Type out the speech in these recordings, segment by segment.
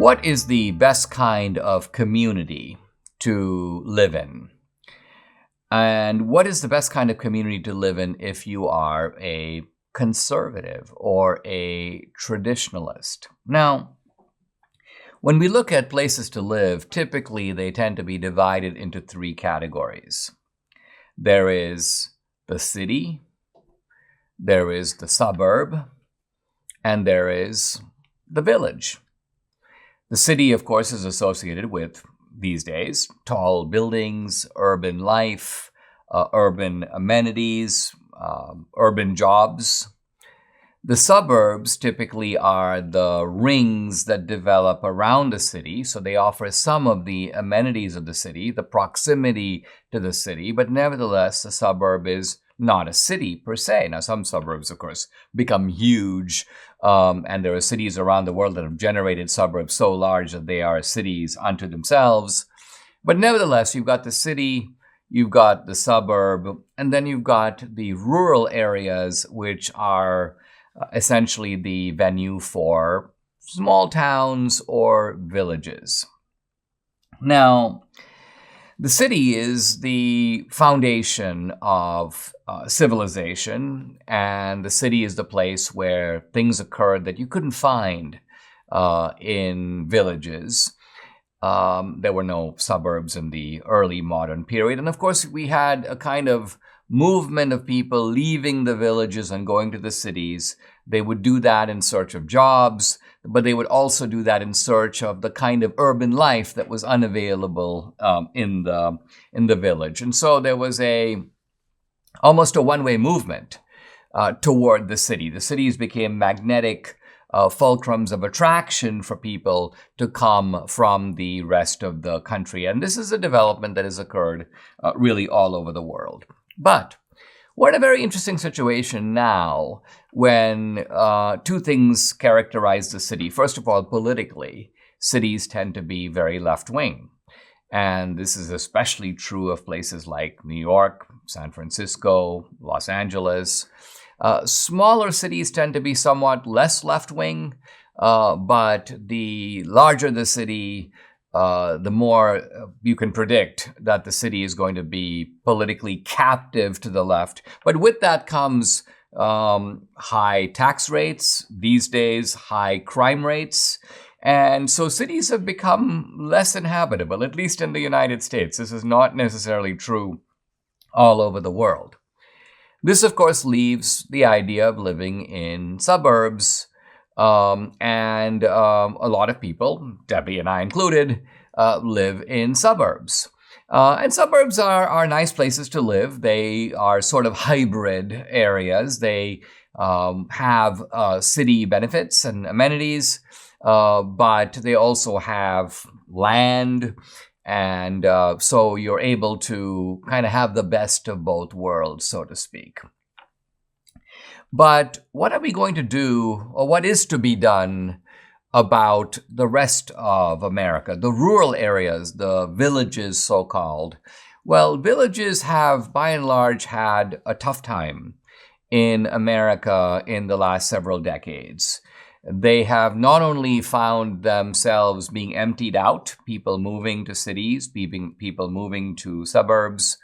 What is the best kind of community to live in? And what is the best kind of community to live in if you are a conservative or a traditionalist? Now, when we look at places to live, typically they tend to be divided into three categories. There is the city, there is the suburb, and there is the village. The city, of course, is associated with, these days, tall buildings, urban life, urban amenities, urban jobs. The suburbs typically are the rings that develop around the city, so they offer some of the amenities of the city, the proximity to the city, but nevertheless, a suburb is not a city per se. Now, some suburbs, of course, become huge, and there are cities around the world that have generated suburbs so large that they are cities unto themselves. But nevertheless, you've got the city, you've got the suburb, and then you've got the rural areas, which are essentially the venue for small towns or villages. Now, the city is the foundation of civilization, and the city is the place where things occurred that you couldn't find in villages. There were no suburbs in the early modern period. And of course, we had a kind of movement of people leaving the villages and going to the cities. They would do that in search of jobs, but they would also do that in search of the kind of urban life that was unavailable in the village. And so there was almost a one-way movement toward the city. The cities became magnetic fulcrums of attraction for people to come from the rest of the country. And this is a development that has occurred really all over the world. But we're in a very interesting situation now when two things characterize the city. First of all, politically, cities tend to be very left-wing. And this is especially true of places like New York, San Francisco, Los Angeles. Smaller cities tend to be somewhat less left-wing, but the larger the city, the more you can predict that the city is going to be politically captive to the left. But with that comes high tax rates, these days high crime rates. And so cities have become less inhabitable, at least in the United States. This is not necessarily true all over the world. This, of course, leaves the idea of living in suburbs. And a lot of people, Debbie and I included, live in suburbs. And suburbs are nice places to live. They are sort of hybrid areas. They have city benefits and amenities, but they also have land. And so you're able to kind of have the best of both worlds, so to speak. But what are we going to do, or what is to be done about the rest of America, the rural areas, the villages, so-called? Well, villages have, by and large, had a tough time in America in the last several decades. They have not only found themselves being emptied out, people moving to cities, people moving to suburbs,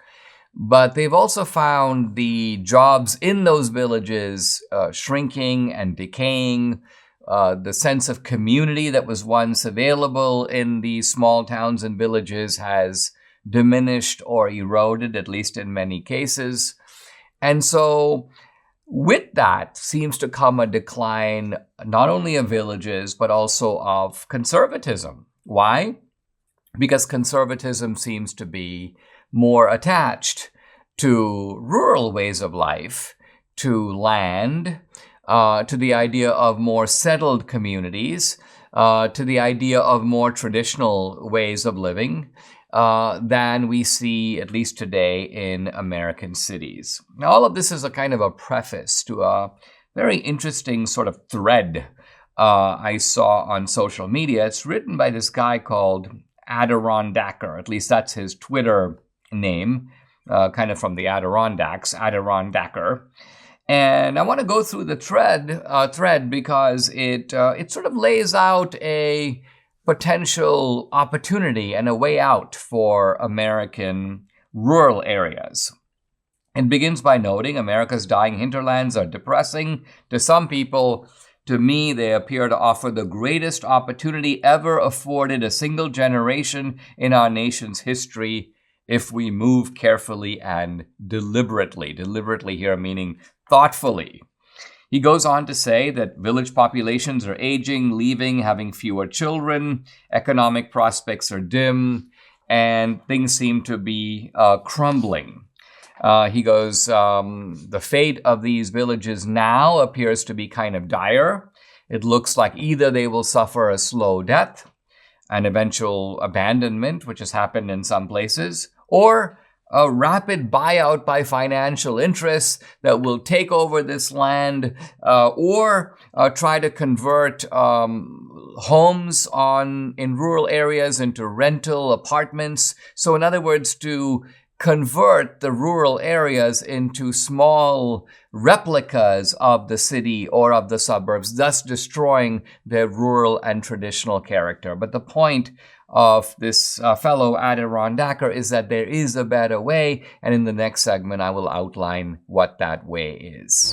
but they've also found the jobs in those villages shrinking and decaying. The sense of community that was once available in these small towns and villages has diminished or eroded, at least in many cases. And so with that seems to come a decline not only of villages, but also of conservatism. Why? Because conservatism seems to be more attached to rural ways of life, to land, to the idea of more settled communities, to the idea of more traditional ways of living than we see, at least today, in American cities. Now, all of this is a kind of a preface to a very interesting sort of thread I saw on social media. It's written by this guy called Adirondacker. At least that's his Twitter name, kind of from the Adirondacks, Adirondacker. And I want to go through the thread because it sort of lays out a potential opportunity and a way out for American rural areas. It begins by noting America's dying hinterlands are depressing to some people. To me, they appear to offer the greatest opportunity ever afforded a single generation in our nation's history if we move carefully and deliberately. Deliberately here meaning thoughtfully. He goes on to say that village populations are aging, leaving, having fewer children, economic prospects are dim, and things seem to be crumbling. He goes, the fate of these villages now appears to be kind of dire. It looks like either they will suffer a slow death, an eventual abandonment, which has happened in some places, or a rapid buyout by financial interests that will take over this land, or try to convert homes in rural areas into rental apartments. So in other words, to convert the rural areas into small replicas of the city or of the suburbs, thus destroying their rural and traditional character. But the point of this fellow Adirondacker is that there is a better way, and in the next segment I will outline what that way is.